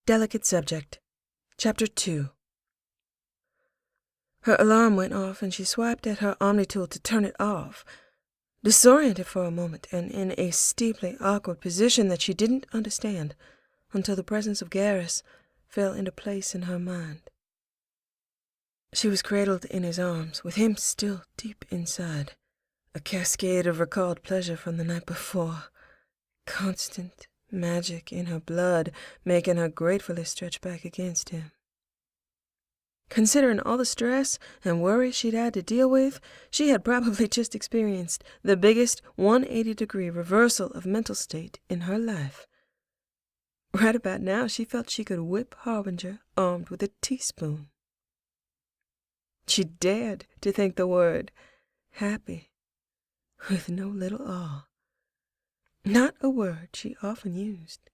Delicate Subject. Chapter 2. Her alarm went off, and she swiped at her Omni-tool to turn it off, disoriented for a moment and in a steeply awkward position that she didn't understand until the presence of Garrus fell into place in her mind. She was cradled in his arms, with him still deep inside, a cascade of recalled pleasure from the night before, constant magic in her blood, making her gratefully stretch back against him. Considering all the stress and worry she'd had to deal with, she had probably just experienced the biggest 180-degree reversal of mental state in her life. Right about now, she felt she could whip Harbinger armed with a teaspoon. She dared to think the word happy with no little awe. Not a word she often used.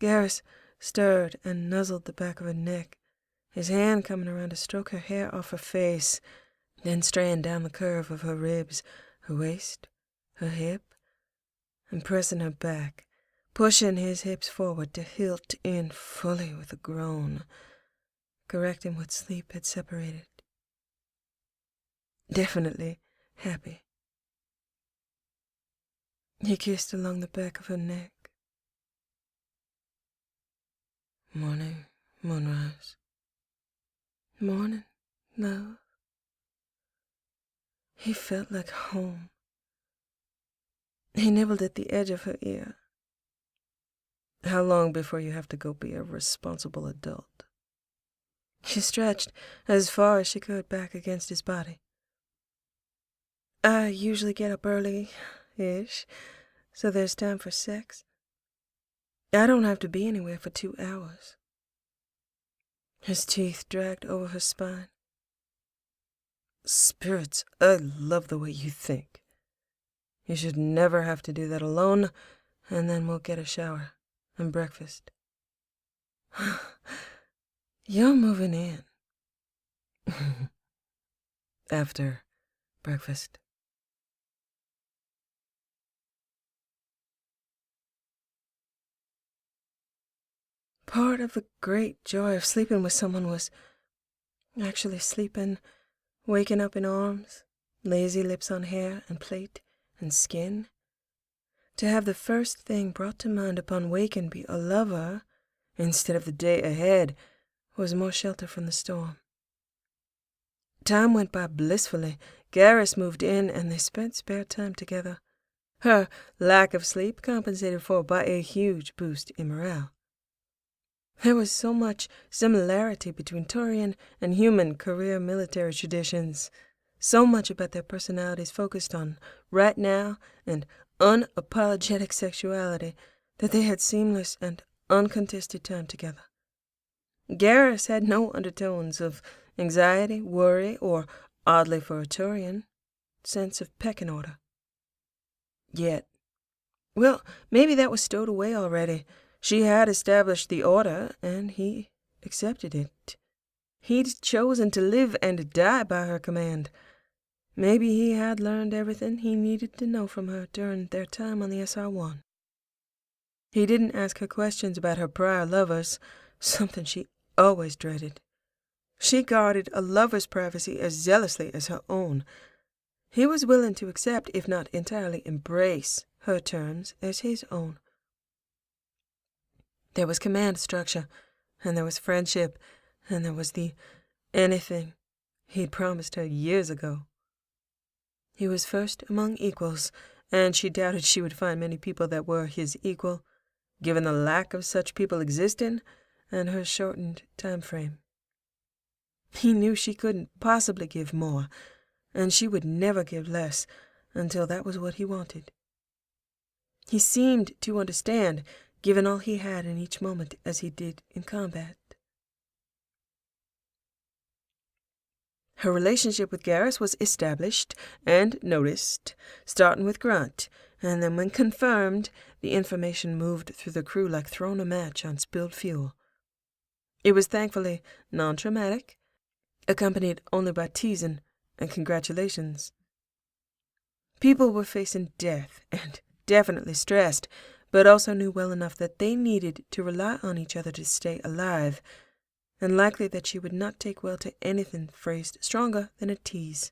Garrus stirred and nuzzled the back of her neck, his hand coming around to stroke her hair off her face, then straying down the curve of her ribs, her waist, her hip, and pressing her back, pushing his hips forward to hilt in fully with a groan, correcting what sleep had separated. Definitely happy. He kissed along the back of her neck. Morning, moonrise. Morning, love. He felt like home. He nibbled at the edge of her ear. How long before you have to go be a responsible adult? She stretched as far as she could back against his body. I usually get up early-ish, so there's time for sex. I don't have to be anywhere for 2 hours. His teeth dragged over her spine. Spirits, I love the way you think. You should never have to do that alone, and then we'll get a shower and breakfast. You're moving in. After breakfast. Part of the great joy of sleeping with someone was actually sleeping, waking up in arms, lazy lips on hair and plate and skin. To have the first thing brought to mind upon waking be a lover instead of the day ahead was more shelter from the storm. Time went by blissfully. Garrus moved in, and they spent spare time together. Her lack of sleep compensated for by a huge boost in morale. There was so much similarity between Taurian and human career military traditions, so much about their personalities focused on right now and unapologetic sexuality, that they had seamless and uncontested time together. Garrus had no undertones of anxiety, worry, or, oddly for a Taurian, sense of pecking order. Yet, well, maybe that was stowed away already. She had established the order, and he accepted it. He'd chosen to live and die by her command. Maybe he had learned everything he needed to know from her during their time on the SR-1. He didn't ask her questions about her prior lovers, something she always dreaded. She guarded a lover's privacy as zealously as her own. He was willing to accept, if not entirely embrace, her terms as his own. There was command structure, and there was friendship, and there was the anything he'd promised her years ago. He was first among equals, and she doubted she would find many people that were his equal, given the lack of such people existing and her shortened time frame. He knew she couldn't possibly give more, and she would never give less until that was what he wanted. He seemed to understand, given all he had in each moment as he did in combat. Her relationship with Garrus was established and noticed, starting with Grunt, and then when confirmed, the information moved through the crew like throwing a match on spilled fuel. It was thankfully non-traumatic, accompanied only by teasing and congratulations. People were facing death and definitely stressed, but also knew well enough that they needed to rely on each other to stay alive, and likely that she would not take well to anything phrased stronger than a tease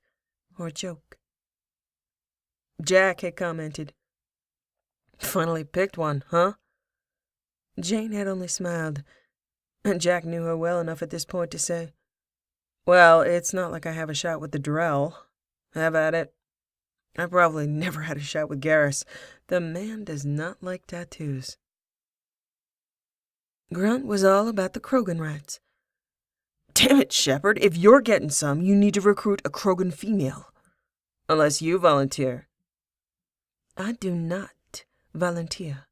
or a joke. Jack had commented, "Finally picked one, huh?" Jane had only smiled, and Jack knew her well enough at this point to say, "Well, it's not like I have a shot with the Drell. Have at it. I probably never had a shot with Garrus. The man does not like tattoos." Grunt was all about the Krogan rights. "Damn it, Shepard, if you're getting some, you need to recruit a Krogan female. Unless you volunteer." "I do not volunteer.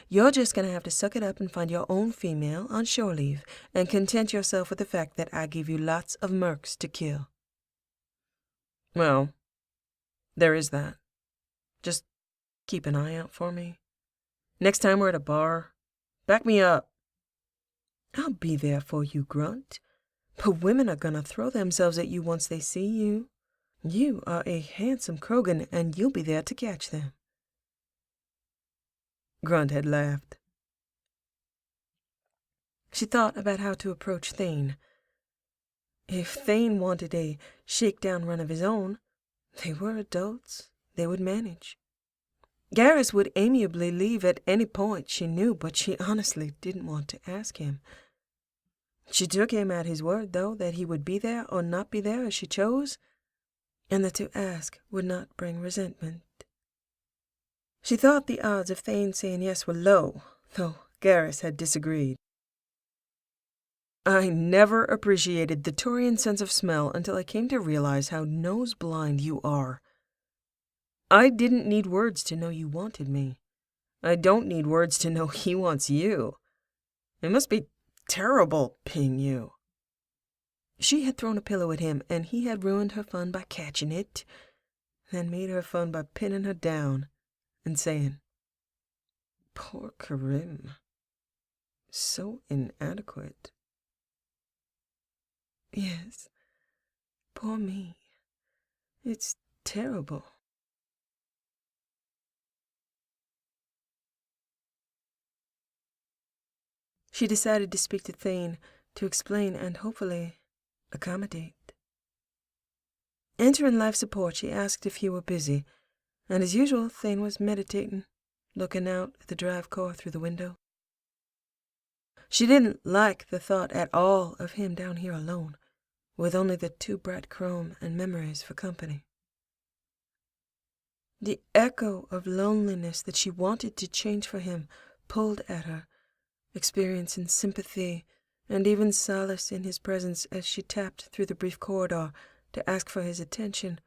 You're just going to have to suck it up and find your own female on shore leave and content yourself with the fact that I give you lots of mercs to kill." "Well, there is that. Just keep an eye out for me. Next time we're at a bar, back me up." "I'll be there for you, Grunt. But women are going to throw themselves at you once they see you. You are a handsome Krogan, and you'll be there to catch them." Grunt had laughed. She thought about how to approach Thane. If Thane wanted a shakedown run of his own, they were adults. They would manage. Garrus would amiably leave at any point, she knew, but she honestly didn't want to ask him. She took him at his word, though, that he would be there or not be there as she chose, and that to ask would not bring resentment. She thought the odds of Thane saying yes were low, though Garrus had disagreed. "I never appreciated the Taurian sense of smell until I came to realize how nose-blind you are. I didn't need words to know you wanted me. I don't need words to know he wants you. It must be terrible being you." She had thrown a pillow at him, and he had ruined her fun by catching it, then made her fun by pinning her down and saying, "Poor Karim. So inadequate." "Yes, poor me. It's terrible." She decided to speak to Thane, to explain and hopefully accommodate. Entering life support, she asked if he were busy, and as usual, Thane was meditating, looking out at the drive car through the window. She didn't like the thought at all of him down here alone, with only the two bright chrome and memories for company. The echo of loneliness that she wanted to change for him pulled at her, experiencing sympathy and even solace in his presence as she tapped through the brief corridor to ask for his attention,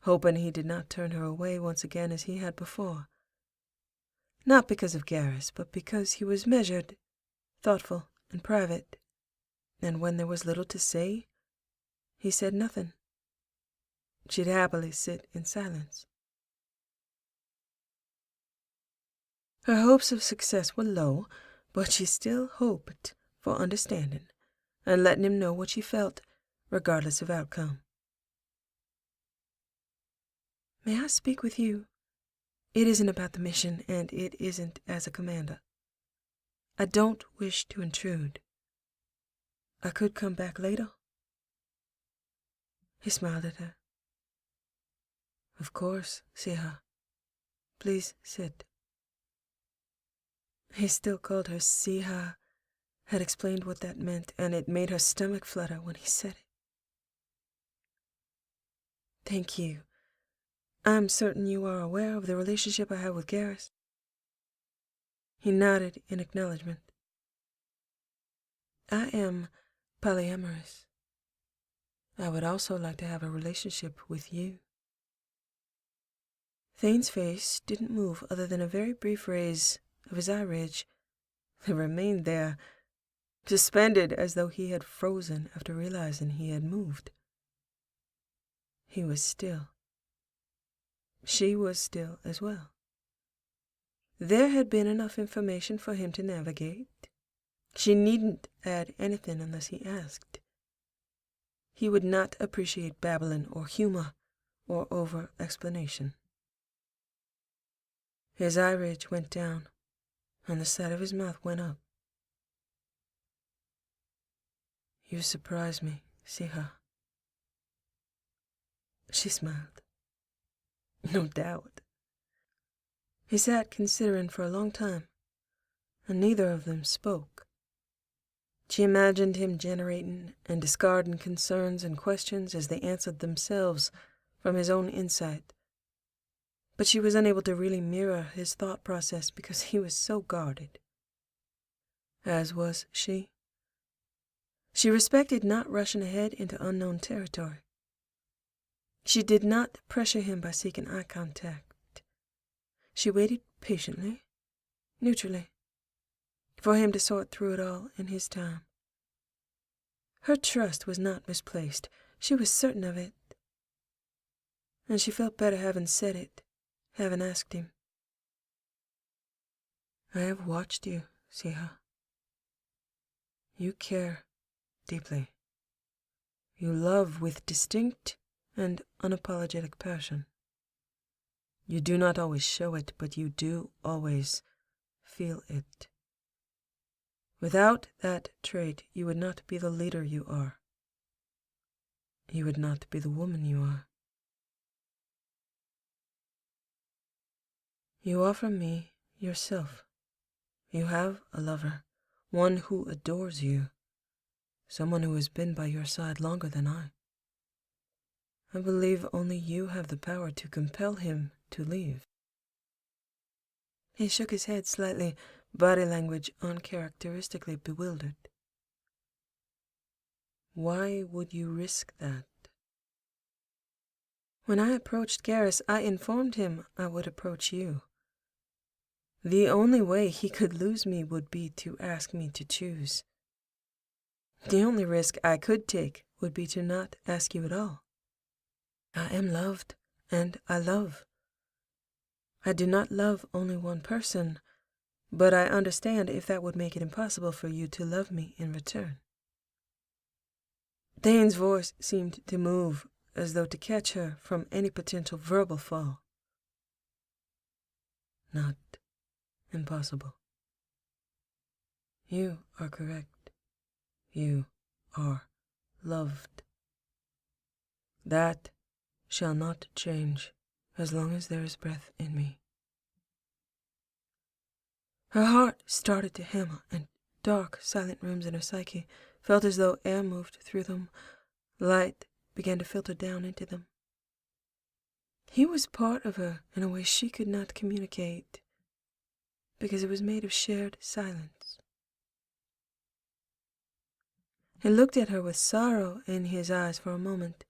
hoping he did not turn her away once again as he had before. Not because of Garrus, but because he was measured, thoughtful, and private, and when there was little to say, he said nothing. She'd happily sit in silence. Her hopes of success were low, but she still hoped for understanding and letting him know what she felt, regardless of outcome. "May I speak with you? It isn't about the mission, and it isn't as a commander. I don't wish to intrude. I could come back later." He smiled at her. "Of course, Siha. Please sit." He still called her Siha, had explained what that meant, and it made her stomach flutter when he said it. "Thank you. I'm certain you are aware of the relationship I have with Garrus." He nodded in acknowledgement. "I am polyamorous. I would also like to have a relationship with you." Thane's face didn't move other than a very brief raise of his eye ridge. It remained there, suspended as though he had frozen after realizing he had moved. He was still. She was still as well. There had been enough information for him to navigate. She needn't add anything unless he asked. He would not appreciate babbling or humor or over-explanation. His eye ridge went down, and the side of his mouth went up. "You surprise me, see her." She smiled. "No doubt." He sat considering for a long time, and neither of them spoke. She imagined him generating and discarding concerns and questions as they answered themselves from his own insight. But she was unable to really mirror his thought process because he was so guarded. As was she. She respected not rushing ahead into unknown territory. She did not pressure him by seeking eye contact. She waited patiently, neutrally, for him to sort through it all in his time. Her trust was not misplaced. She was certain of it. And she felt better having said it, having asked him. "I have watched you, Siha. You care deeply. You love with distinct and unapologetic passion. You do not always show it, but you do always feel it. Without that trait, you would not be the leader you are. You would not be the woman you are. You offer me yourself. You have a lover, one who adores you, someone who has been by your side longer than I. I believe only you have the power to compel him to leave." He shook his head slightly, body language uncharacteristically bewildered. "Why would you risk that?" "When I approached Garrus, I informed him I would approach you. The only way he could lose me would be to ask me to choose. The only risk I could take would be to not ask you at all. I am loved, and I love. I do not love only one person, but I understand if that would make it impossible for you to love me in return." Thane's voice seemed to move, as though to catch her from any potential verbal fall. "Not impossible. You are correct. You are loved. That shall not change as long as there is breath in me." Her heart started to hammer, and dark, silent rooms in her psyche felt as though air moved through them. Light began to filter down into them. He was part of her in a way she could not communicate, because it was made of shared silence. He looked at her with sorrow in his eyes for a moment,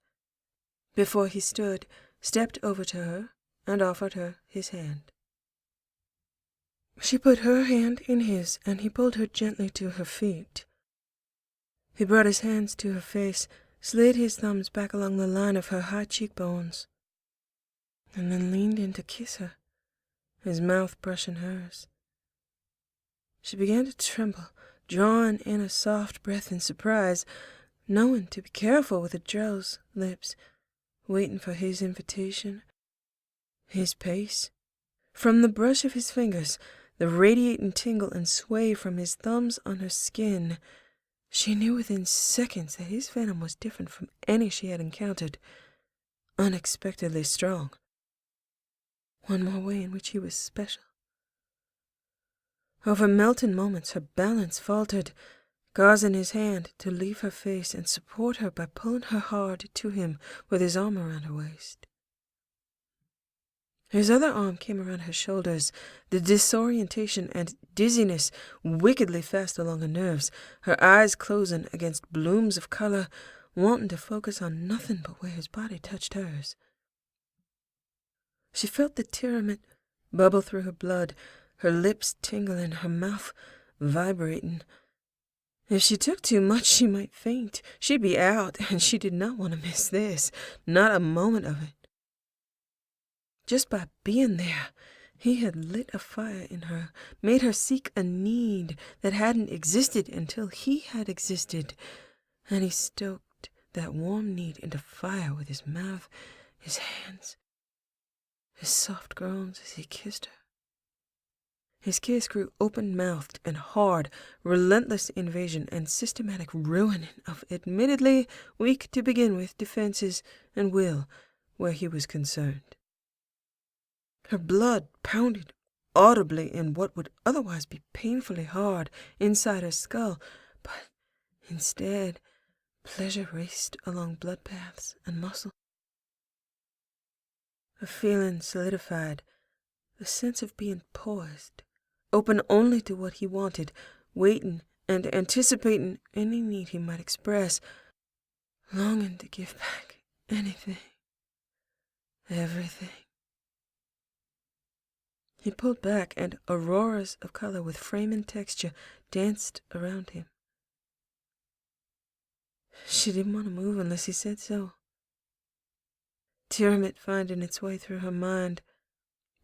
before he stepped over to her, and offered her his hand. She put her hand in his, and he pulled her gently to her feet. He brought his hands to her face, slid his thumbs back along the line of her high cheekbones, and then leaned in to kiss her, his mouth brushing hers. She began to tremble, drawing in a soft breath in surprise, knowing to be careful with Adrel's lips, waiting for his invitation, his pace. From the brush of his fingers, the radiating tingle and sway from his thumbs on her skin, she knew within seconds that his venom was different from any she had encountered, unexpectedly strong. One more way in which he was special. Over melting moments, her balance faltered, causing his hand to leave her face and support her by pulling her hard to him with his arm around her waist. His other arm came around her shoulders, the disorientation and dizziness wickedly fast along her nerves, her eyes closing against blooms of color, wanting to focus on nothing but where his body touched hers. She felt the tearment bubble through her blood, her lips tingling, her mouth vibrating. If she took too much, she might faint. She'd be out, and she did not want to miss this, not a moment of it. Just by being there, he had lit a fire in her, made her seek a need that hadn't existed until he had existed, and he stoked that warm need into fire with his mouth, his hands, his soft groans as he kissed her. His kiss grew open-mouthed and hard, relentless invasion and systematic ruin of admittedly weak to begin with defenses and will where he was concerned. Her blood pounded audibly in what would otherwise be painfully hard inside her skull, but instead pleasure raced along blood paths and muscle. A feeling solidified, a sense of being poised, open only to what he wanted, waiting and anticipating any need he might express, longing to give back anything, everything. He pulled back, and auroras of color with frame and texture danced around him. She didn't want to move unless he said so. Tyramid finding its way through her mind.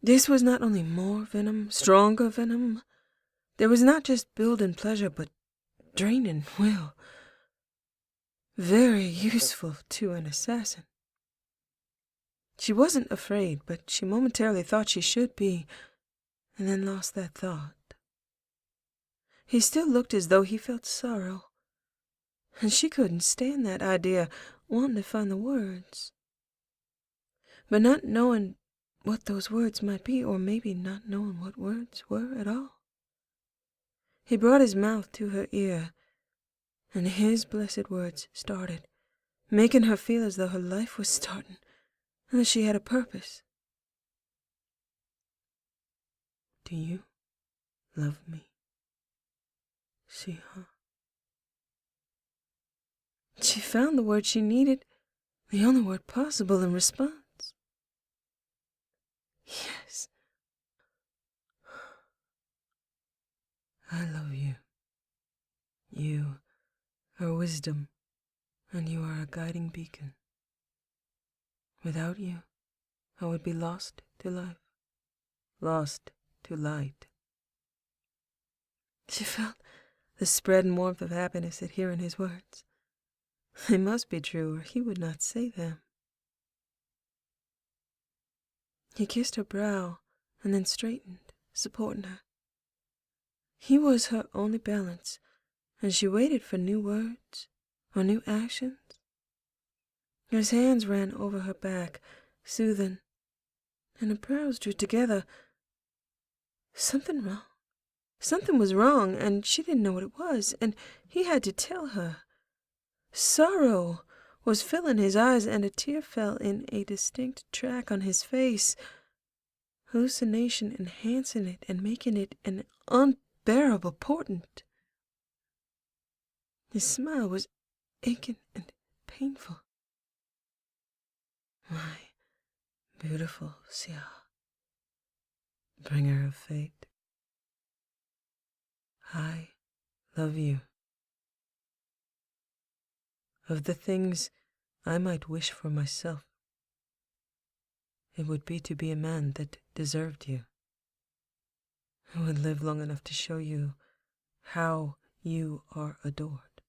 This was not only more venom, stronger venom. There was not just building pleasure, but draining will. Very useful to an assassin. She wasn't afraid, but she momentarily thought she should be, and then lost that thought. He still looked as though he felt sorrow, and she couldn't stand that idea, wanting to find the words. But not knowing what those words might be, or maybe not knowing what words were at all. He brought his mouth to her ear, and his blessed words started, making her feel as though her life was starting, and that she had a purpose. Do you love me, Siha? She found the word she needed, the only word possible in response. Yes. I love you. You are wisdom, and you are a guiding beacon. Without you, I would be lost to life, lost to light. She felt the spread and warmth of happiness at hearing his words. They must be true, or he would not say them. He kissed her brow, and then straightened, supporting her. He was her only balance, and she waited for new words or new actions. His hands ran over her back, soothing, and her brows drew together. Something wrong. Something was wrong, and she didn't know what it was, and he had to tell her. Sorrow was filling his eyes, and a tear fell in a distinct track on his face, hallucination enhancing it and making it an unbearable portent. His smile was aching and painful. My beautiful Sia, bringer of fate, I love you. Of the things I might wish for myself, it would be to be a man that deserved you, who would live long enough to show you how you are adored.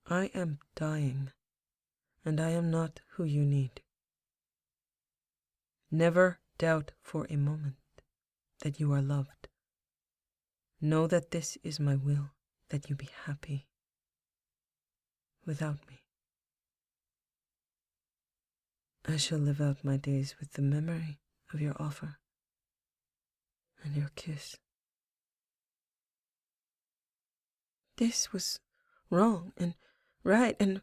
I am dying, and I am not who you need. Never doubt for a moment that you are loved. Know that this is my will, that you be happy without me. I shall live out my days with the memory of your offer and your kiss. This was wrong and right and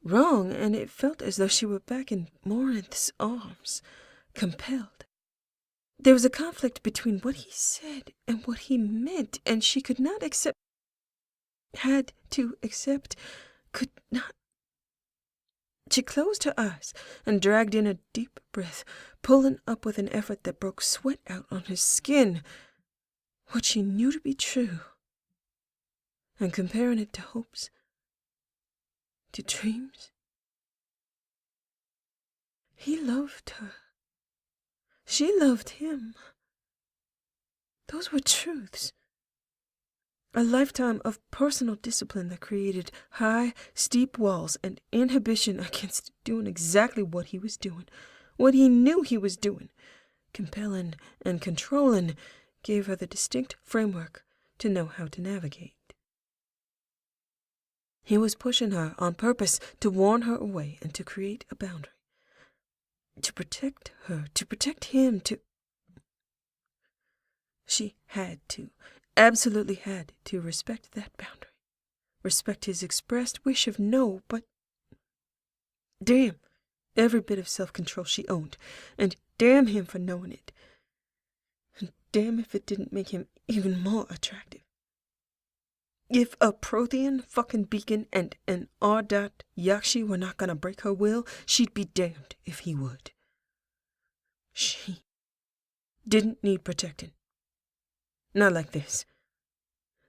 wrong, and it felt as though she were back in Morinth's arms, compelled. There was a conflict between what he said and what he meant, and she could not accept, had to accept, could not. She closed her eyes and dragged in a deep breath, pulling up with an effort that broke sweat out on her skin what she knew to be true, and comparing it to hopes, to dreams. He loved her. She loved him. Those were truths. A lifetime of personal discipline that created high, steep walls and inhibition against doing exactly what he was doing, what he knew he was doing, compelling, and controlling gave her the distinct framework to know how to navigate. He was pushing her on purpose to warn her away and to create a boundary. To protect her, to protect him, to... She had to, absolutely had to respect that boundary. Respect his expressed wish of no, but... Damn every bit of self-control she owned, and damn him for knowing it. And damn if it didn't make him even more attractive. If a Prothean fucking beacon and an Ardat Yakshi were not gonna break her will, she'd be damned if he would. She didn't need protecting. Not like this.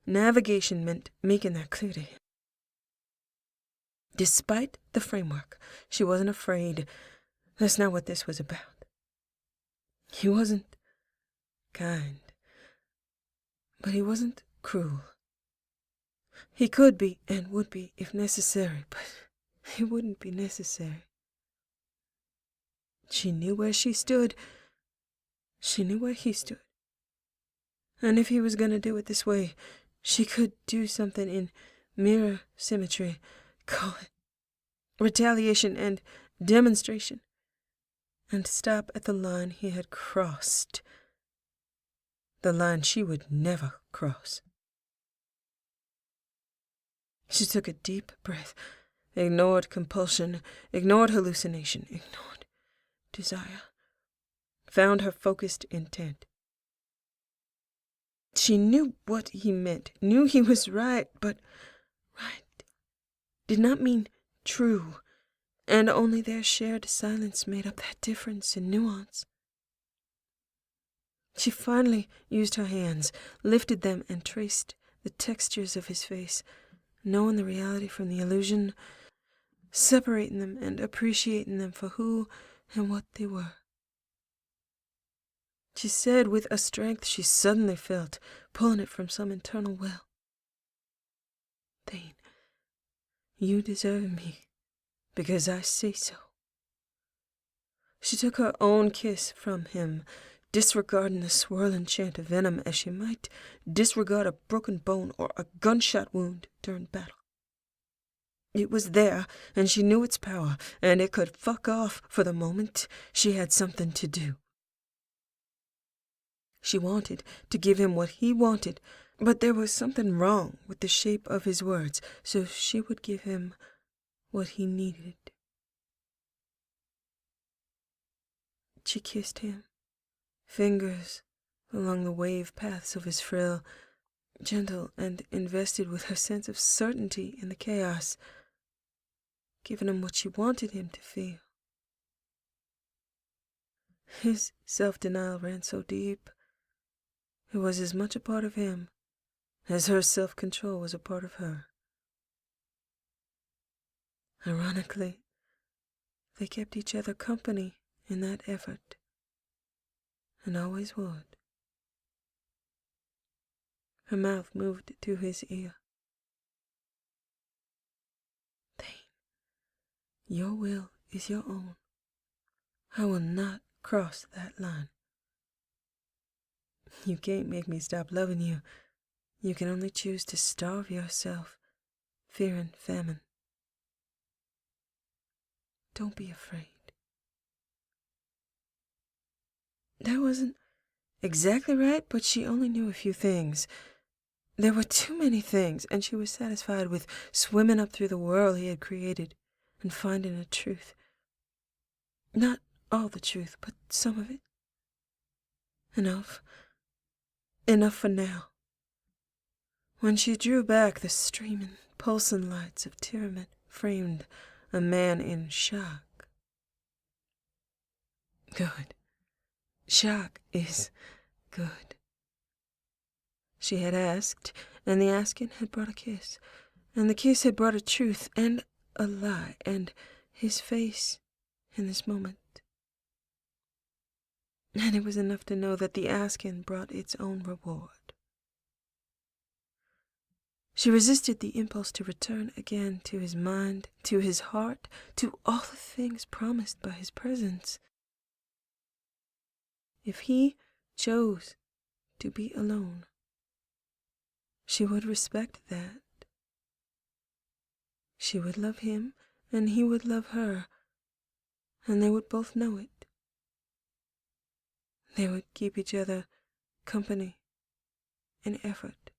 Navigation meant making that clear to him. Despite the framework, she wasn't afraid. That's not what this was about. He wasn't kind, but he wasn't cruel. He could be and would be if necessary, but he wouldn't be necessary. She knew where she stood. She knew where he stood. And if he was going to do it this way, she could do something in mirror symmetry, call it retaliation and demonstration, and stop at the line he had crossed, the line she would never cross. She took a deep breath, ignored compulsion, ignored hallucination, ignored desire, found her focused intent. She knew what he meant, knew he was right, but right did not mean true, and only their shared silence made up that difference in nuance. She finally used her hands, lifted them, and traced the textures of his face, knowing the reality from the illusion, separating them and appreciating them for who and what they were. She said with a strength she suddenly felt, pulling it from some internal well, "Thane, you deserve me, because I say so." She took her own kiss from him, disregarding the swirling chant of venom as she might disregard a broken bone or a gunshot wound during battle. It was there, and she knew its power, and it could fuck off for the moment. She had something to do. She wanted to give him what he wanted, but there was something wrong with the shape of his words, so she would give him what he needed. She kissed him, fingers along the wave paths of his frill, gentle and invested with her sense of certainty in the chaos, giving him what she wanted him to feel. His self-denial ran so deep. It was as much a part of him as her self-control was a part of her. Ironically, they kept each other company in that effort, and always would. Her mouth moved to his ear. "Thane, your will is your own. I will not cross that line. You can't make me stop loving you. You can only choose to starve yourself, fearing famine. Don't be afraid." That wasn't exactly right, but she only knew a few things. There were too many things, and she was satisfied with swimming up through the whirl he had created and finding a truth. Not all the truth, but some of it. Enough. Enough for now. When she drew back, the streaming, pulsing lights of Tiamat framed a man in shock. Good. Shock is good. She had asked, and the asking had brought a kiss, and the kiss had brought a truth and a lie, and his face in this moment. And it was enough to know that the asking brought its own reward. She resisted the impulse to return again to his mind, to his heart, to all the things promised by his presence. if he chose to be alone, she would respect that. She would love him, and he would love her, and they would both know it. They would keep each other company in effort.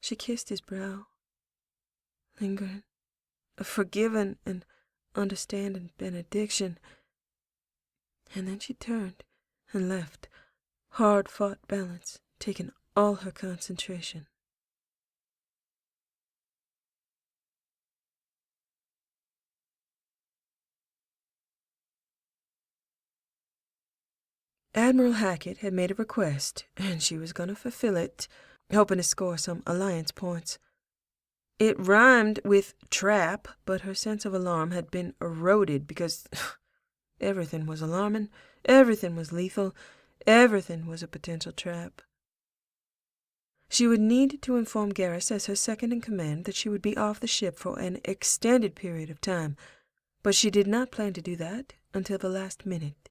She kissed his brow, lingering, a forgiven and understanding benediction, and then she turned and left, hard-fought balance taking all her concentration. Admiral Hackett had made a request, and she was going to fulfill it, hoping to score some alliance points. It rhymed with trap, but her sense of alarm had been eroded because everything was alarming, everything was lethal, everything was a potential trap. She would need to inform Garrus as her second-in-command that she would be off the ship for an extended period of time, but she did not plan to do that until the last minute.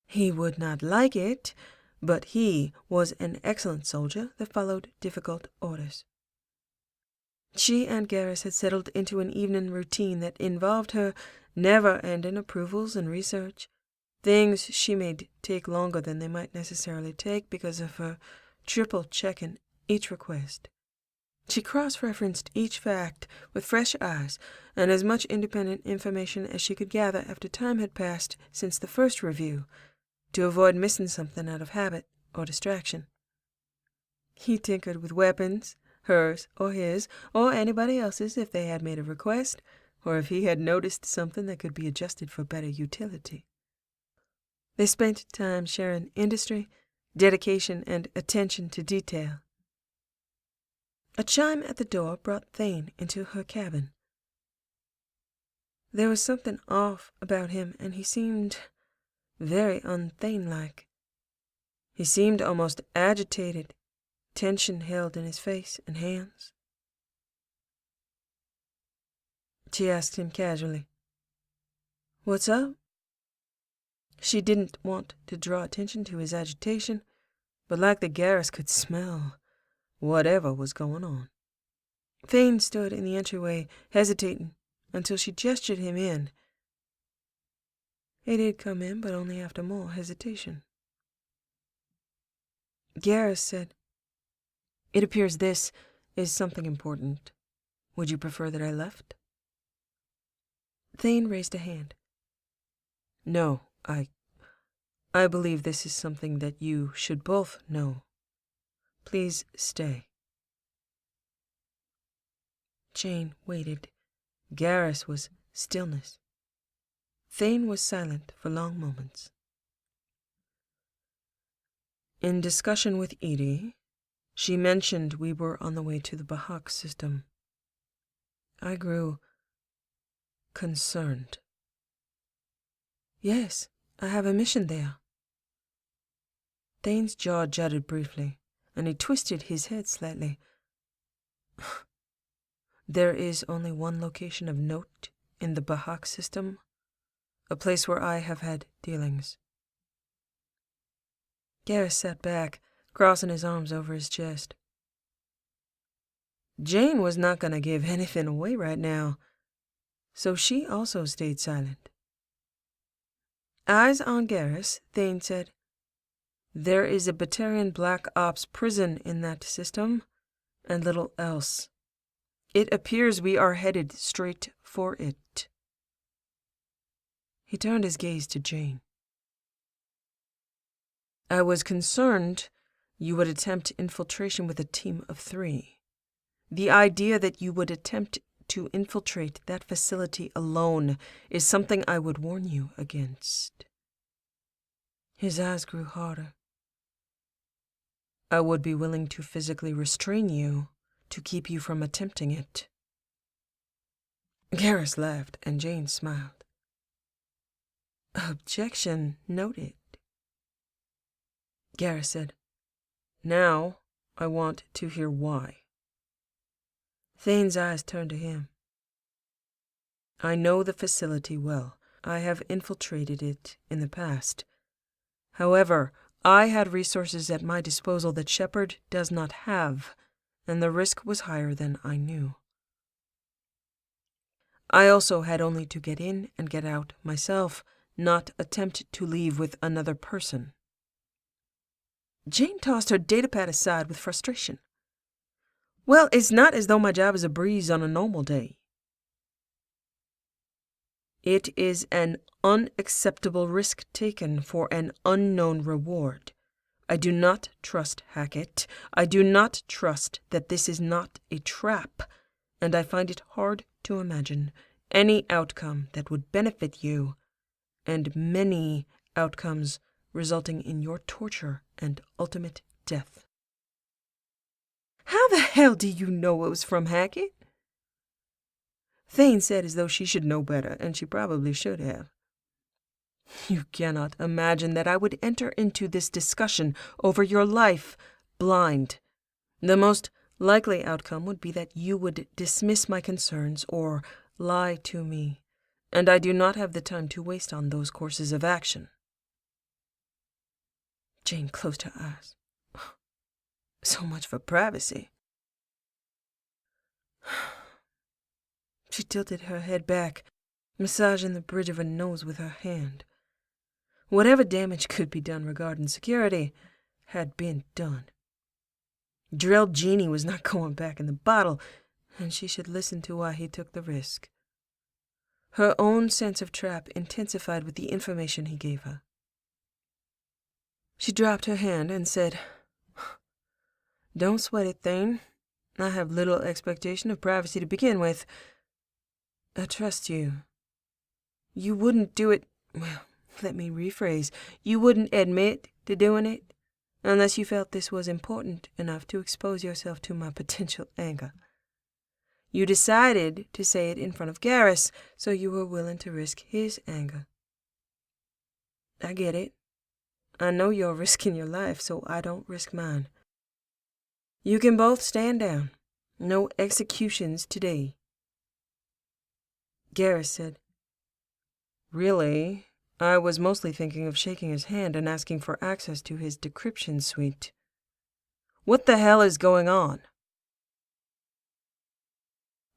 He would not like it, but he was an excellent soldier that followed difficult orders. She and Garrus had settled into an evening routine that involved her never-ending approvals and research, things she made take longer than they might necessarily take because of her triple-checking each request. She cross-referenced each fact with fresh eyes and as much independent information as she could gather after time had passed since the first review, to avoid missing something out of habit or distraction. He tinkered with weapons, hers or his, or anybody else's if they had made a request, or if he had noticed something that could be adjusted for better utility. They spent time sharing industry, dedication, and attention to detail. A chime at the door brought Thane into her cabin. There was something off about him, and he seemed very un-Thane-like. He seemed almost agitated, tension held in his face and hands. She asked him casually, "What's up?" She didn't want to draw attention to his agitation, but like the Garrus could smell whatever was going on. Thane stood in the entryway, hesitating, until she gestured him in. He did come in, but only after more hesitation. Garrus said, "It appears this is something important. Would you prefer that I left?" Thane raised a hand. "No, I believe this is something that you should both know. Please stay." Jane waited. Garrus was stillness. Thane was silent for long moments. In discussion with Edie, she mentioned we were on the way to the Bahak system. I grew concerned. "Yes, I have a mission there." Thane's jaw jutted briefly, and he twisted his head slightly. "There is only one location of note in the Bahak system, a place where I have had dealings." Garrus sat back, crossing his arms over his chest. Jane was not going to give anything away right now, so she also stayed silent. Eyes on Garrus, Thane said, "There is a Vakarian Black Ops prison in that system, and little else. It appears we are headed straight for it." He turned his gaze to Jane. "I was concerned you would attempt infiltration with a team of 3. The idea that you would attempt to infiltrate that facility alone is something I would warn you against." His eyes grew harder. "I would be willing to physically restrain you to keep you from attempting it." Garrus laughed, and Jane smiled. "Objection noted." Garrus said, "Now I want to hear why." Thane's eyes turned to him. "I know the facility well. I have infiltrated it in the past. However, I had resources at my disposal that Shepard does not have, and the risk was higher than I knew. I also had only to get in and get out myself, not attempt to leave with another person. Jane tossed her datapad aside with frustration. Well, it's not as though my job is a breeze on a normal day. It is an unacceptable risk taken for an unknown reward. I do not trust Hackett. I do not trust that this is not a trap, and I find it hard to imagine any outcome that would benefit you, and many outcomes resulting in your torture and ultimate death. How the hell do you know it was from Hackett? Thane said as though she should know better, and she probably should have. You cannot imagine that I would enter into this discussion over your life blind. The most likely outcome would be that you would dismiss my concerns or lie to me, and I do not have the time to waste on those courses of action. Jane closed her eyes. So much for privacy. She tilted her head back, massaging the bridge of her nose with her hand. Whatever damage could be done regarding security had been done. Drilled Genie was not going back in the bottle, and she should listen to why he took the risk. Her own sense of trap intensified with the information he gave her. She dropped her hand and said, Don't sweat it, Thane. I have little expectation of privacy to begin with. I trust you. You wouldn't do it, well, let me rephrase. You wouldn't admit to doing it unless you felt this was important enough to expose yourself to my potential anger. You decided to say it in front of Garrus, so you were willing to risk his anger. I get it. I know you're risking your life, so I don't risk mine. You can both stand down. No executions today. Garrus said, Really? I was mostly thinking of shaking his hand and asking for access to his decryption suite. What the hell is going on?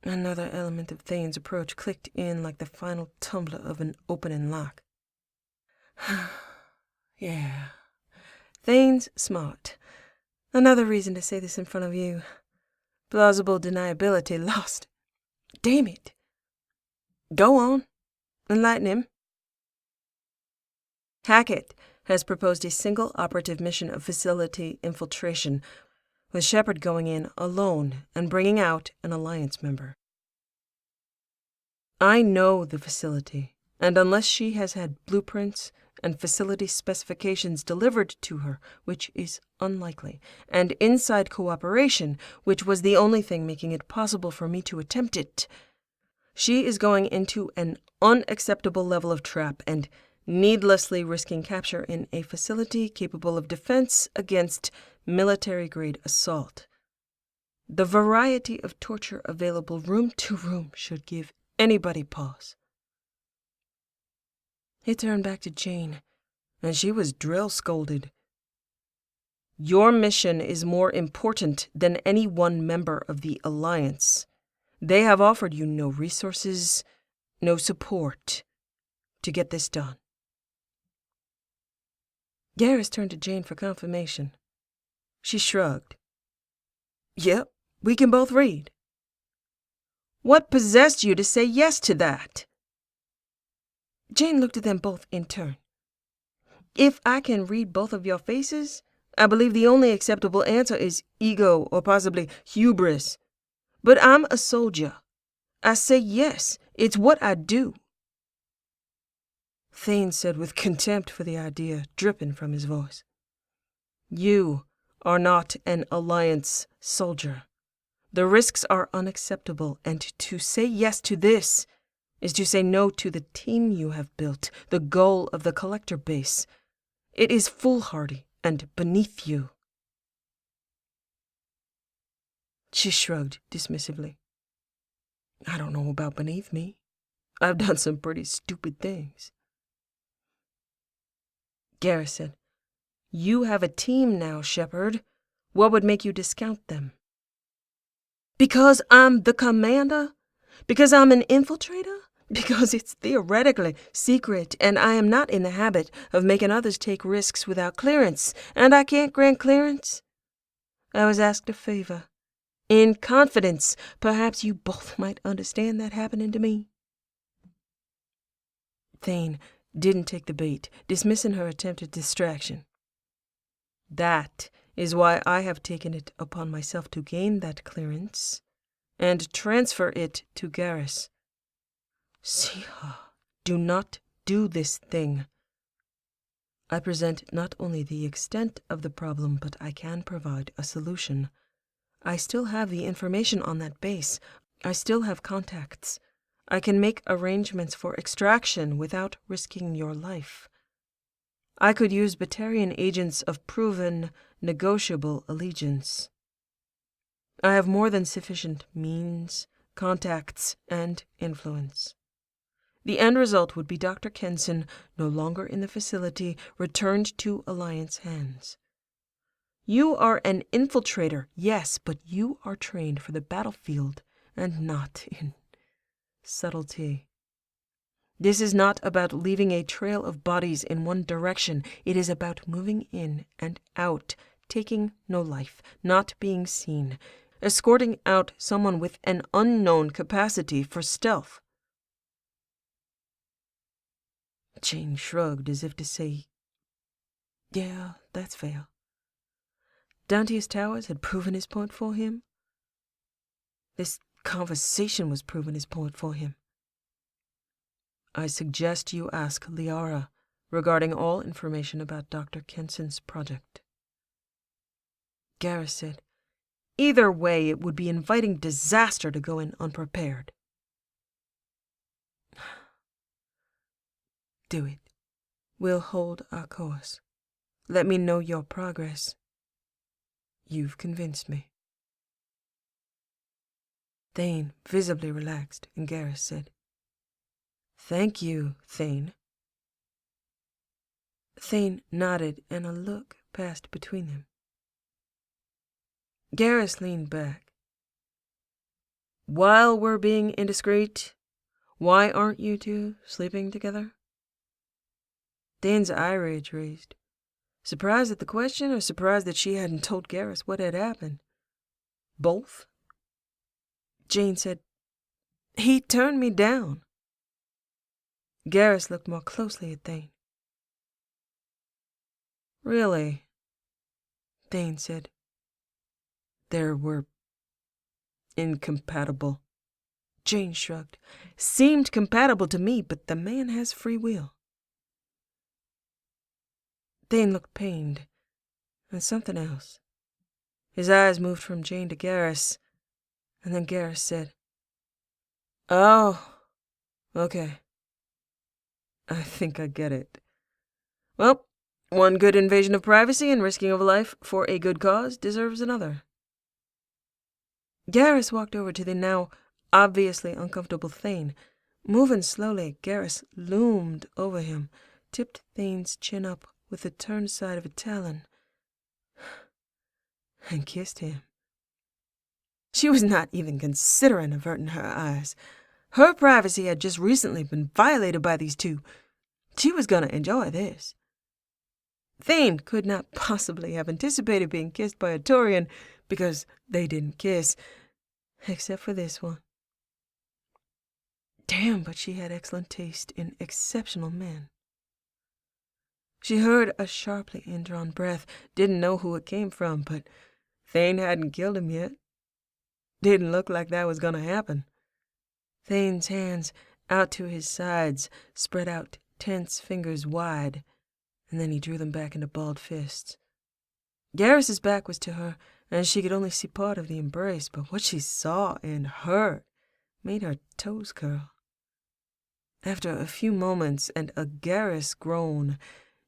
Another element of Thane's approach clicked in like the final tumbler of an opening lock. Yeah. Thane's smart. Another reason to say this in front of you. Plausible deniability lost. Damn it. Go on. Enlighten him. Hackett has proposed a single operative mission of facility infiltration, with Shepard going in alone and bringing out an Alliance member. I know the facility, and unless she has had blueprints and facility specifications delivered to her, which is unlikely, and inside cooperation, which was the only thing making it possible for me to attempt it, she is going into an unacceptable level of trap and needlessly risking capture in a facility capable of defense against military-grade assault. The variety of torture available room to room should give anybody pause. He turned back to Jane, and she was drill-scolded. Your mission is more important than any one member of the Alliance. They have offered you no resources, no support to get this done. Garrus turned to Jane for confirmation. She shrugged. Yep, we can both read. What possessed you to say yes to that? Jane looked at them both in turn. If I can read both of your faces, I believe the only acceptable answer is ego or possibly hubris. But I'm a soldier. I say yes. It's what I do. Thane said with contempt for the idea dripping from his voice. You are not an Alliance soldier. The risks are unacceptable, and to say yes to this is to say no to the team you have built, the goal of the collector base. It is foolhardy and beneath you. She shrugged dismissively. I don't know about beneath me. I've done some pretty stupid things. Garrus said, You have a team now, Shepard. What would make you discount them? Because I'm the commander? Because I'm an infiltrator? Because it's theoretically secret, and I am not in the habit of making others take risks without clearance, and I can't grant clearance? I was asked a favor. In confidence, perhaps you both might understand that happening to me. Thane didn't take the bait, dismissing her attempt at distraction. That is why I have taken it upon myself to gain that clearance and transfer it to Garrus. Siha, do not do this thing. I present not only the extent of the problem, but I can provide a solution. I still have the information on that base. I still have contacts. I can make arrangements for extraction without risking your life. I could use Vakarian agents of proven, negotiable allegiance. I have more than sufficient means, contacts, and influence. The end result would be Dr. Kenson, no longer in the facility, returned to Alliance hands. You are an infiltrator, yes, but you are trained for the battlefield and not in subtlety. This is not about leaving a trail of bodies in one direction. It is about moving in and out, taking no life, not being seen, escorting out someone with an unknown capacity for stealth. Jane shrugged as if to say, Yeah, that's fair. Dante's Towers had proven his point for him. This conversation was proving his point for him. I suggest you ask Liara regarding all information about Dr. Kenson's project. Garrus said, Either way, it would be inviting disaster to go in unprepared. Do it. We'll hold our course. Let me know your progress. You've convinced me. Thane visibly relaxed, and Garrus said, Thank you, Thane. Thane nodded, and a look passed between them. Garrus leaned back. While we're being indiscreet, why aren't you two sleeping together? Thane's eyelids raised. Surprised at the question, or surprised that she hadn't told Garrus what had happened? Both? Jane said, He turned me down. Garrus looked more closely at Thane. Really? Thane said. There were incompatible. Jane shrugged. Seemed compatible to me, but the man has free will. Thane looked pained, and something else. His eyes moved from Jane to Garrus, and then Garrus said, Oh, okay. I think I get it. Well, one good invasion of privacy and risking of life for a good cause deserves another. Garrus walked over to the now obviously uncomfortable Thane. Moving slowly, Garrus loomed over him, tipped Thane's chin up with the turned side of a talon, and kissed him. She was not even considering averting her eyes. Her privacy had just recently been violated by these two. She was going to enjoy this. Thane could not possibly have anticipated being kissed by a Taurian, because they didn't kiss, except for this one. Damn, but she had excellent taste in exceptional men. She heard a sharply indrawn breath, didn't know who it came from, but Thane hadn't killed him yet. Didn't look like that was going to happen. Thane's hands out to his sides, spread out tense fingers wide, and then he drew them back into balled fists. Garrus's back was to her, and she could only see part of the embrace, but what she saw and heard made her toes curl. After a few moments and a Garrus groan,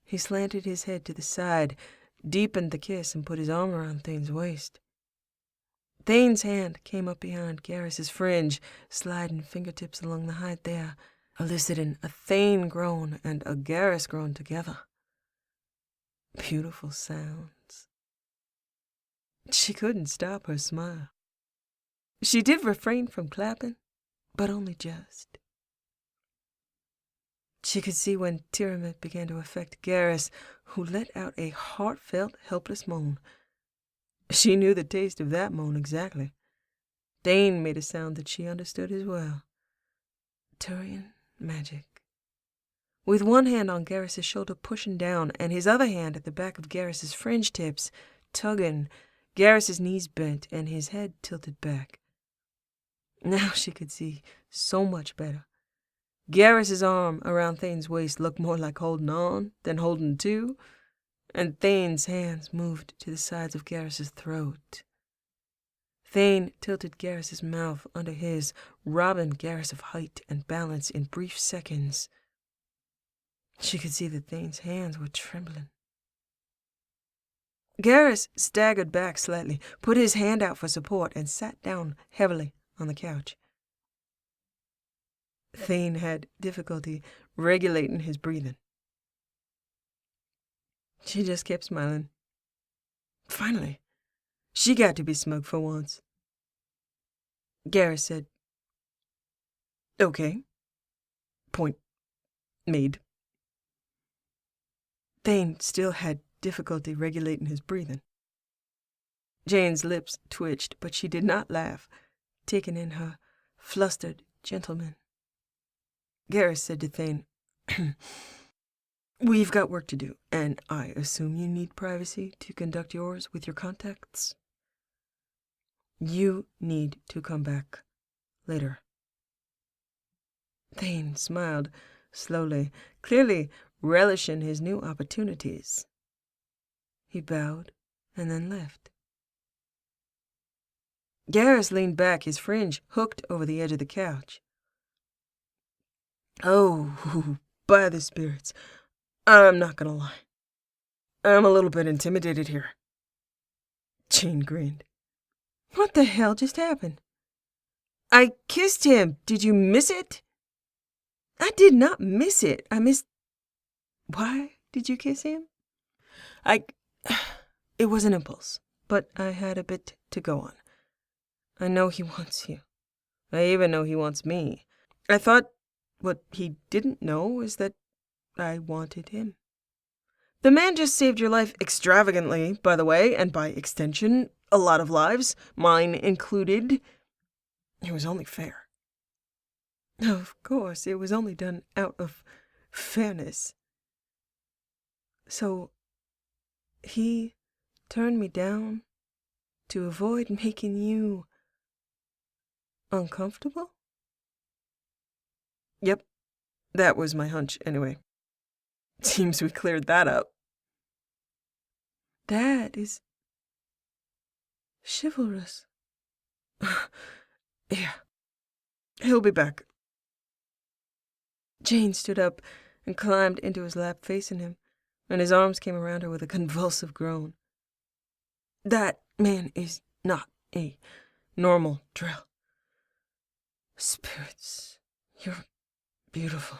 he slanted his head to the side, deepened the kiss, and put his arm around Thane's waist. Thane's hand came up behind Garrus's fringe, sliding fingertips along the height there, eliciting a Thane groan and a Garrus groan together. Beautiful sounds. She couldn't stop her smile. She did refrain from clapping, but only just. She could see when Tyramid began to affect Garrus, who let out a heartfelt, helpless moan. She knew the taste of that moan exactly. Thane made a sound that she understood as well. Turian magic. With one hand on Garrus's shoulder pushing down, and his other hand at the back of Garrus's fringe tips, tugging, Garrus's knees bent and his head tilted back. Now she could see so much better. Garrus's arm around Thane's waist looked more like holding on than holding to, and Thane's hands moved to the sides of Garrus's throat. Thane tilted Garrus's mouth under his, robbing Garrus of height and balance in brief seconds. She could see that Thane's hands were trembling. Garrus staggered back slightly, put his hand out for support, and sat down heavily on the couch. Thane had difficulty regulating his breathing. She just kept smiling. Finally, she got to be smug for once. Garrus said, "Okay. Point made." Thane still had difficulty regulating his breathing. Jane's lips twitched, but she did not laugh, taking in her flustered gentleman. Garrus said to Thane, "We've got work to do, and I assume you need privacy to conduct yours with your contacts. You need to come back later." Thane smiled slowly, clearly relishing his new opportunities. He bowed and then left. Garrus leaned back, his fringe hooked over the edge of the couch. "Oh, by the spirits, I'm not gonna lie. I'm a little bit intimidated here." Jane grinned. "What the hell just happened?" "I kissed him. Did you miss it?" "I did not miss it. I missed..." "Why did you kiss him?" It was an impulse, but I had a bit to go on. I know he wants you. I even know he wants me. I thought what he didn't know is that I wanted him. The man just saved your life extravagantly, by the way, and by extension, a lot of lives, mine included. It was only fair. Of course, it was only done out of fairness. So, he turned me down to avoid making you uncomfortable? Yep, that was my hunch anyway. Seems we cleared that up. That is chivalrous. Yeah, he'll be back. Jane stood up and climbed into his lap facing him, and his arms came around her with a convulsive groan. That man is not a normal drill. Spirits, you're beautiful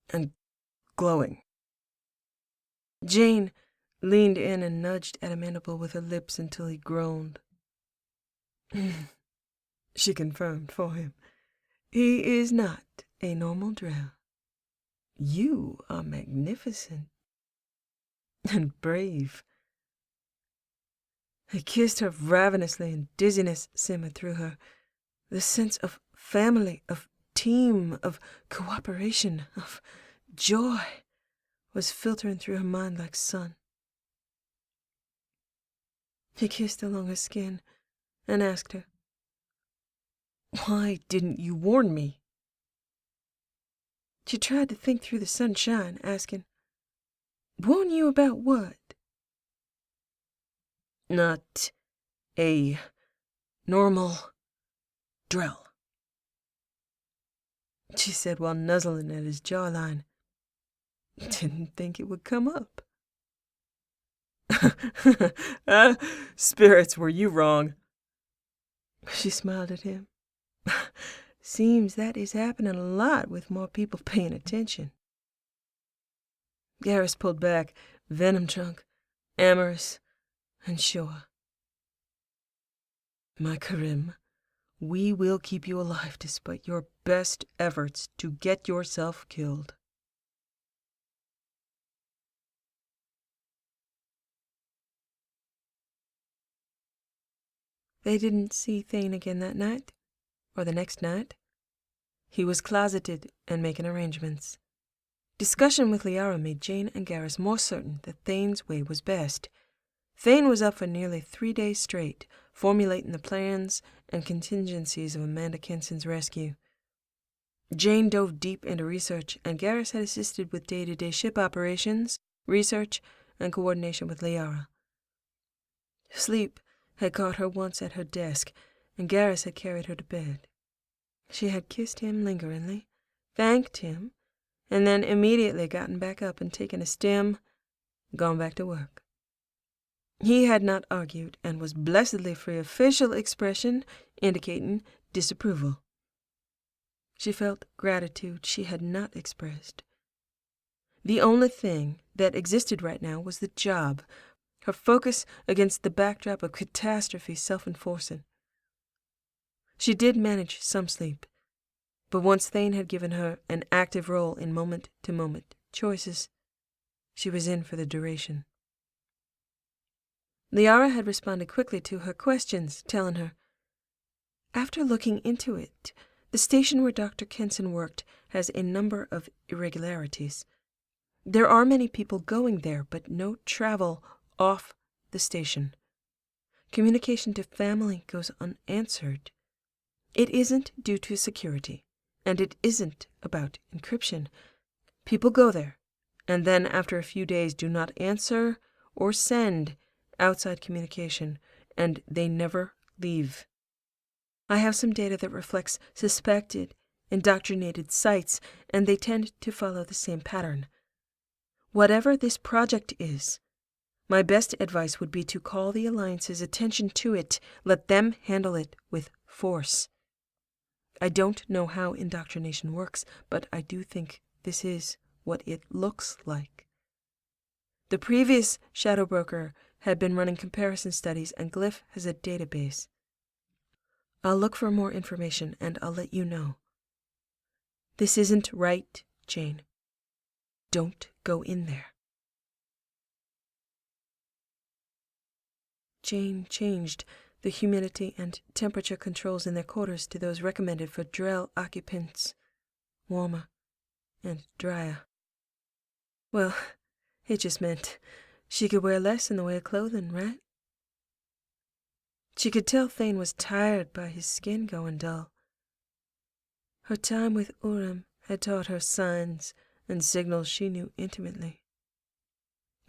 and glowing. Jane leaned in and nudged at a mandible with her lips until he groaned. She confirmed for him. He is not a normal drow. You are magnificent and brave. He kissed her ravenously, and dizziness simmered through her. The sense of family, of team, of cooperation, of joy was filtering through her mind like sun. He kissed along her skin and asked her, "Why didn't you warn me?" She tried to think through the sunshine, asking, "Warn you about what?" "Not a normal Drell," she said while nuzzling at his jawline. Didn't think it would come up. Spirits, were you wrong? She smiled at him. Seems that is happening a lot with more people paying attention. Garrus pulled back, venom drunk, amorous, and sure. My Karim, we will keep you alive despite your best efforts to get yourself killed. They didn't see Thane again that night, or the next night. He was closeted and making arrangements. Discussion with Liara made Jane and Garrus more certain that Thane's way was best. Thane was up for nearly 3 days straight, formulating the plans and contingencies of Amanda Kinson's rescue. Jane dove deep into research, and Garrus had assisted with day-to-day ship operations, research, and coordination with Liara. Sleep had caught her once at her desk, and Garrus had carried her to bed. She had kissed him lingeringly, thanked him, and then immediately gotten back up and taken a stim, gone back to work. He had not argued and was blessedly free of facial expression indicating disapproval. She felt gratitude she had not expressed. The only thing that existed right now was the job, her focus against the backdrop of catastrophe self-enforcing. She did manage some sleep, but once Thane had given her an active role in moment-to-moment choices, she was in for the duration. Liara had responded quickly to her questions, telling her, "After looking into it, the station where Dr. Kenson worked has a number of irregularities. There are many people going there, but no travel off the station. Communication to family goes unanswered. It isn't due to security, and it isn't about encryption. People go there, and then after a few days do not answer or send outside communication, and they never leave. I have some data that reflects suspected, indoctrinated sites, and they tend to follow the same pattern. Whatever this project is, my best advice would be to call the Alliance's attention to it. Let them handle it with force. I don't know how indoctrination works, but I do think this is what it looks like. The previous shadow broker had been running comparison studies, and Glyph has a database. I'll look for more information, and I'll let you know. This isn't right, Jane. Don't go in there." Jane changed the humidity and temperature controls in their quarters to those recommended for Drell occupants, warmer and drier. Well, it just meant she could wear less in the way of clothing, right? She could tell Thane was tired by his skin going dull. Her time with Urim had taught her signs and signals she knew intimately.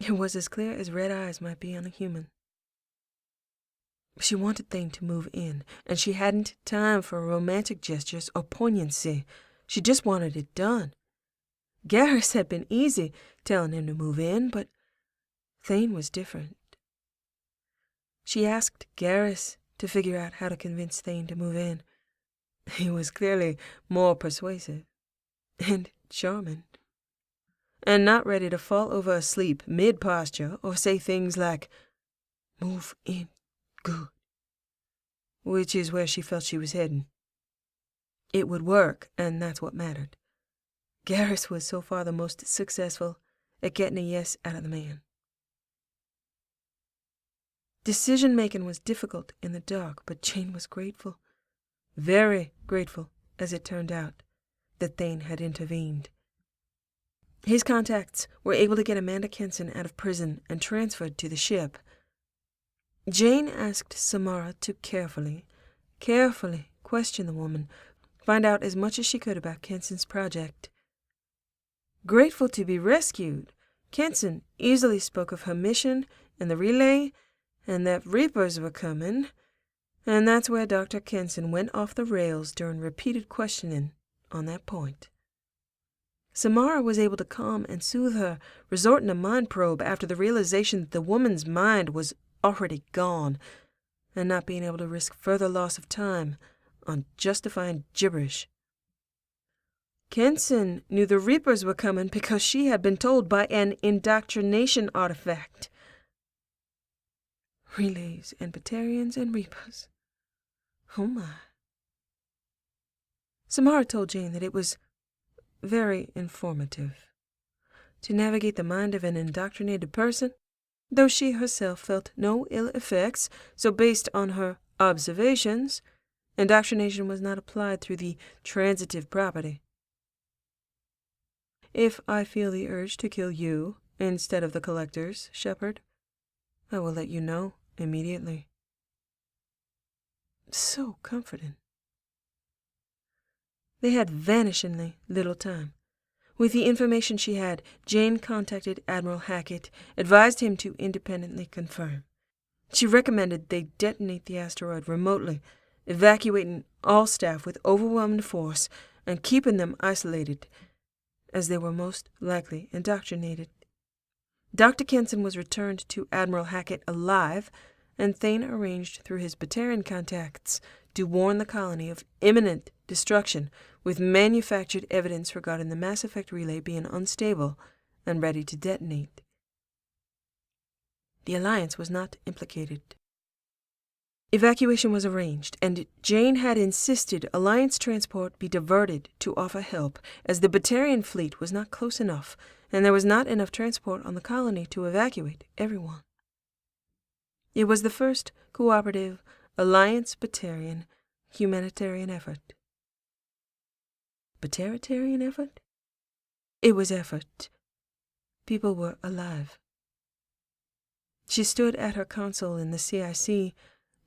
It was as clear as red eyes might be on a human. She wanted Thane to move in, and she hadn't time for romantic gestures or poignancy. She just wanted it done. Garrus had been easy telling him to move in, but Thane was different. She asked Garrus to figure out how to convince Thane to move in. He was clearly more persuasive and charming, and not ready to fall over asleep mid-posture or say things like, "Move in, good," which is where she felt she was heading. It would work, and that's what mattered. Garrus was so far the most successful at getting a yes out of the man. Decision-making was difficult in the dark, but Jane was grateful, very grateful, as it turned out, that Thane had intervened. His contacts were able to get Amanda Kenson out of prison and transferred to the ship. Jane asked Samara to carefully question the woman, find out as much as she could about Kenson's project. Grateful to be rescued, Kenson easily spoke of her mission and the relay, and that Reapers were coming, and that's where Dr. Kenson went off the rails during repeated questioning on that point. Samara was able to calm and soothe her, resorting to mind probe after the realization that the woman's mind was already gone, and not being able to risk further loss of time on justifying gibberish. Kenson knew the Reapers were coming because she had been told by an indoctrination artifact. Relays and Batarians and Reapers. Oh my. Samara told Jane that it was very informative. To navigate the mind of an indoctrinated person, though she herself felt no ill effects, so based on her observations, indoctrination was not applied through the transitive property. If I feel the urge to kill you instead of the collectors, Shepard, I will let you know immediately. So comforting. They had vanishingly little time. With the information she had, Jane contacted Admiral Hackett, advised him to independently confirm. She recommended they detonate the asteroid remotely, evacuating all staff with overwhelming force and keeping them isolated, as they were most likely indoctrinated. Dr. Kenson was returned to Admiral Hackett alive, and Thane arranged through his Batarian contacts to warn the colony of imminent destruction, with manufactured evidence regarding the Mass Effect relay being unstable and ready to detonate. The Alliance was not implicated. Evacuation was arranged, and Jane had insisted Alliance transport be diverted to offer help, as the Batarian fleet was not close enough, and there was not enough transport on the colony to evacuate everyone. It was the first cooperative Alliance-Batarian humanitarian effort. Batarian effort? It was effort. People were alive. She stood at her console in the CIC,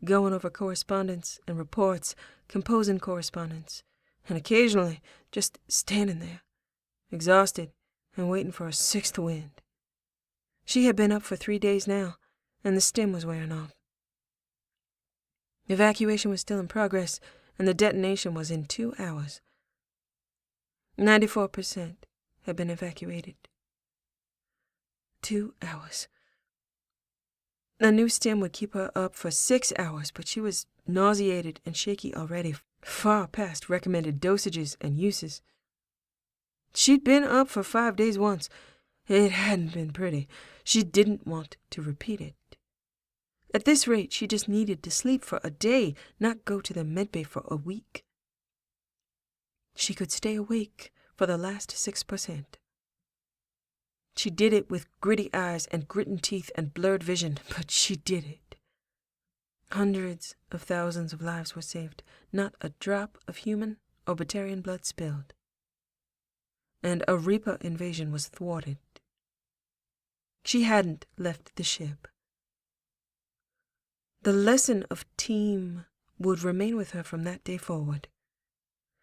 going over correspondence and reports, composing correspondence, and occasionally just standing there, exhausted and waiting for a sixth wind. She had been up for 3 days now, and the stim was wearing off. Evacuation was still in progress, and the detonation was in 2 hours. 94% had been evacuated. 2 hours. A new stim would keep her up for 6 hours, but she was nauseated and shaky already, far past recommended dosages and uses. She'd been up for 5 days once. It hadn't been pretty. She didn't want to repeat it. At this rate, she just needed to sleep for a day, not go to the medbay for a week. She could stay awake for the last 6%. She did it with gritty eyes and gritting teeth and blurred vision, but she did it. Hundreds of thousands of lives were saved, not a drop of human or Batarian blood spilled. And a Reaper invasion was thwarted. She hadn't left the ship. The lesson of team would remain with her from that day forward.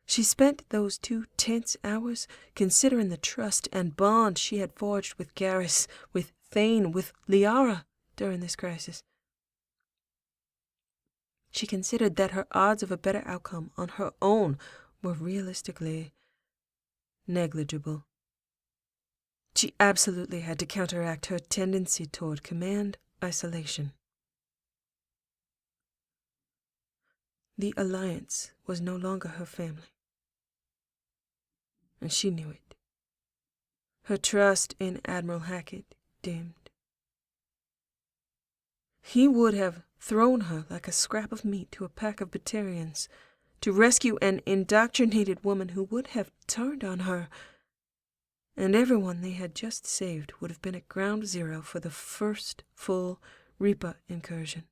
She spent those 2 tense hours considering the trust and bond she had forged with Garrus, with Thane, with Liara during this crisis. She considered that her odds of a better outcome on her own were realistically negligible. She absolutely had to counteract her tendency toward command isolation. The Alliance was no longer her family, and she knew it. Her trust in Admiral Hackett dimmed. He would have thrown her like a scrap of meat to a pack of Batarians to rescue an indoctrinated woman who would have turned on her, and everyone they had just saved would have been at ground zero for the first full Reaper incursion.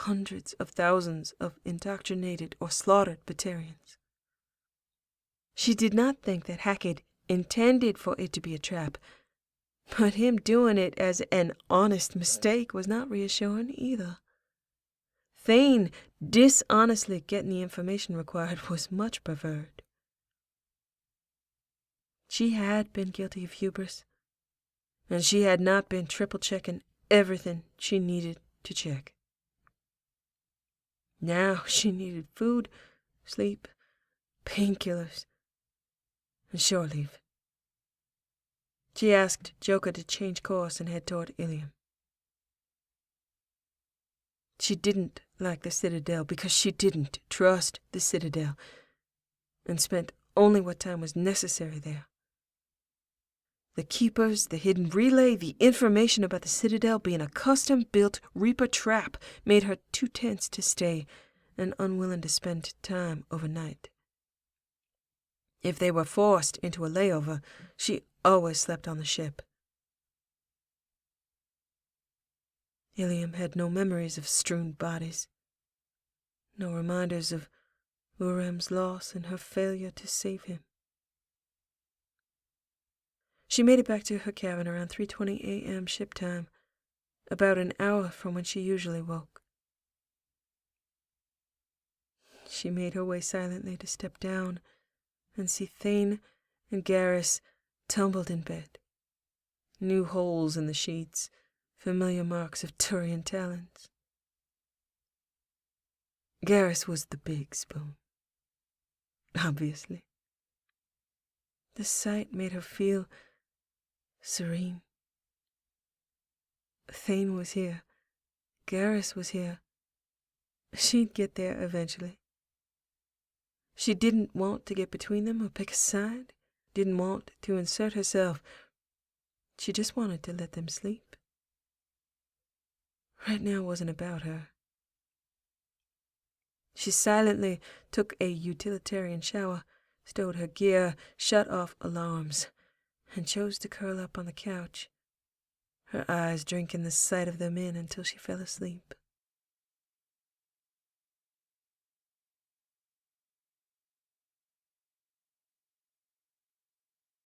Hundreds of thousands of indoctrinated or slaughtered Batarians. She did not think that Hackett intended for it to be a trap, but him doing it as an honest mistake was not reassuring either. Thane dishonestly getting the information required was much preferred. She had been guilty of hubris, and she had not been triple-checking everything she needed to check. Now she needed food, sleep, painkillers, and shore leave. She asked Joker to change course and head toward Ilium. She didn't like the Citadel because she didn't trust the Citadel and spent only what time was necessary there. The Keepers, the hidden relay, the information about the Citadel being a custom-built Reaper trap made her too tense to stay and unwilling to spend time overnight. If they were forced into a layover, she always slept on the ship. Ilium had no memories of strewn bodies, no reminders of Urem's loss and her failure to save him. She made it back to her cabin around 3:20 a.m. ship time, about an hour from when she usually woke. She made her way silently to step down and see Thane and Garrus tumbled in bed. New holes in the sheets, familiar marks of Turian talons. Garrus was the big spoon. Obviously. The sight made her feel serene. Thane was here. Garrus was here. She'd get there eventually. She didn't want to get between them or pick a side, didn't want to insert herself. She just wanted to let them sleep. Right now wasn't about her. She silently took a utilitarian shower, stowed her gear, shut off alarms, and chose to curl up on the couch, her eyes drinking the sight of them in until she fell asleep.